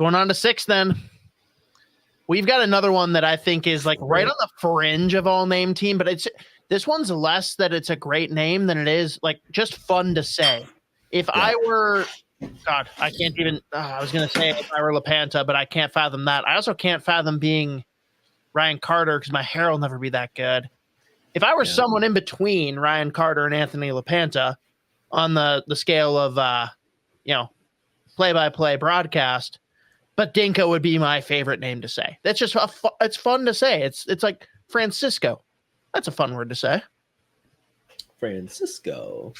Going on to 6 then. We've got another one that I think is like right on the fringe of all name team, but this one's less that it's a great name than it is like just fun to say. If I were, God, I can't even, I was going to say if I were LaPanta, but I can't fathom that. I also can't fathom being Ryan Carter because my hair will never be that good. If I were someone in between Ryan Carter and Anthony LaPanta on the scale of, play-by-play broadcast, Badinka would be my favorite name to say. That's just it's fun to say. It's like Francisco. That's a fun word to say. Francisco.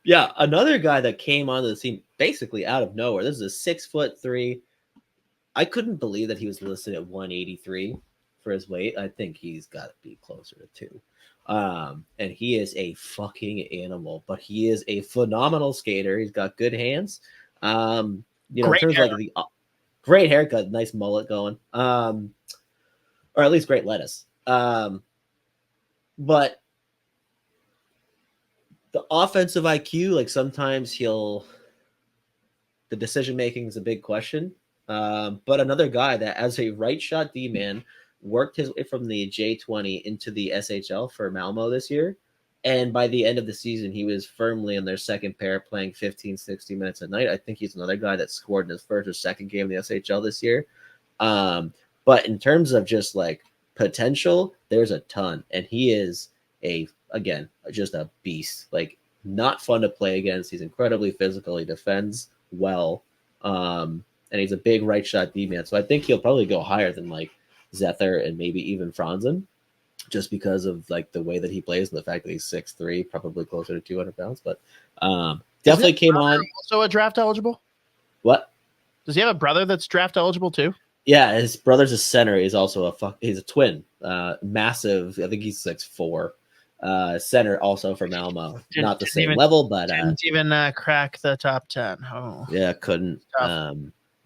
Another guy that came onto the scene basically out of nowhere. This is a 6'3". I couldn't believe that he was listed at 183 for his weight. I think he's got to be closer to 2. And he is a fucking animal, but he is a phenomenal skater. He's got good hands. Great haircut, nice mullet going. Or at least great lettuce. But the offensive IQ, like sometimes the decision making is a big question. But another guy that as a right shot D-man worked his way from the J20 into the SHL for Malmö this year. And by the end of the season, he was firmly in their second pair playing 15, 60 minutes a night. I think he's another guy that scored in his first or second game in the SHL this year. But in terms of just like potential, there's a ton. And he is just a beast. Like not fun to play against. He's incredibly physical. He defends well. And he's a big right shot D-man. So I think he'll probably go higher than like Zether and maybe even Franzen, just because of like the way that he plays and the fact that he's 6'3", probably closer to 200 pounds. But definitely came on. Also a draft eligible? What? Does he have a brother that's draft eligible too? Yeah, his brother's a center. He's also he's a twin. Massive. I think he's 6'4". Center also for Malmö. Not the same level, but didn't even crack the top 10. Oh. Yeah, couldn't.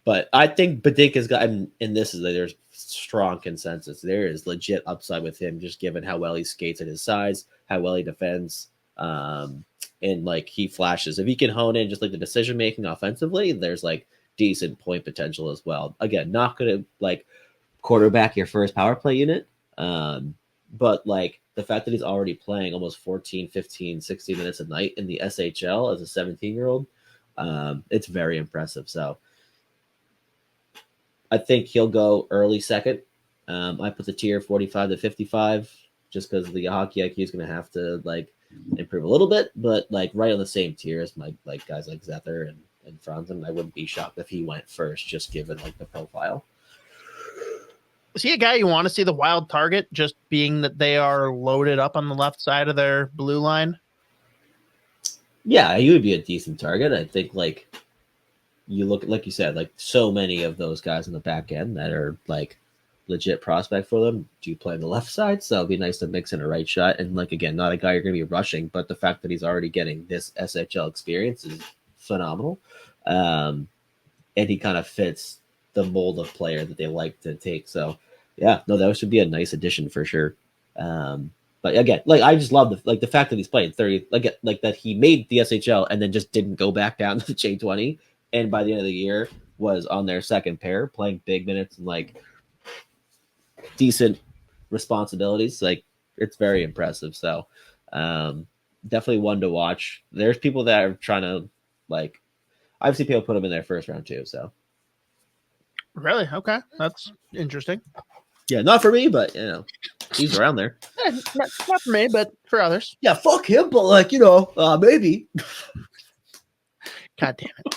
But I think Badinka's got, and this is there's strong consensus. There is legit upside with him, just given how well he skates at his size, how well he defends, and like he flashes. If he can hone in just like the decision making offensively, there's like decent point potential as well. Again, not gonna like quarterback your first power play unit, but like the fact that he's already playing almost 14, 15, 16 minutes a night in the SHL as a 17-year-old, it's very impressive. So I think he'll go early second. I put the tier 45 to 55 just because the hockey IQ is going to have to like improve a little bit, but like right on the same tier as my like guys like Zether and Franzen. I wouldn't be shocked if he went first, just given like the profile. Is he a guy you want to see the wild target, just being that they are loaded up on the left side of their blue line? Yeah, he would be a decent target. I think like you look, like you said, like so many of those guys in the back end that are like legit prospect for them do play on the left side. So it'd be nice to mix in a right shot. And like, again, not a guy you're going to be rushing, but the fact that he's already getting this SHL experience is phenomenal. And he kind of fits the mold of player that they like to take. So yeah, no, that should be a nice addition for sure. But again, like I just love the fact that he's playing 30, like that he made the SHL and then just didn't go back down to the J20. And by the end of the year was on their second pair playing big minutes and like decent responsibilities. Like it's very impressive. So definitely one to watch. There's people that are trying to like, I've seen people put him in their first round too. So really? Okay. That's interesting. Yeah. Not for me, but you know, he's around there. Not for me, but for others. Yeah. Fuck him. But like, you know, maybe. God damn it.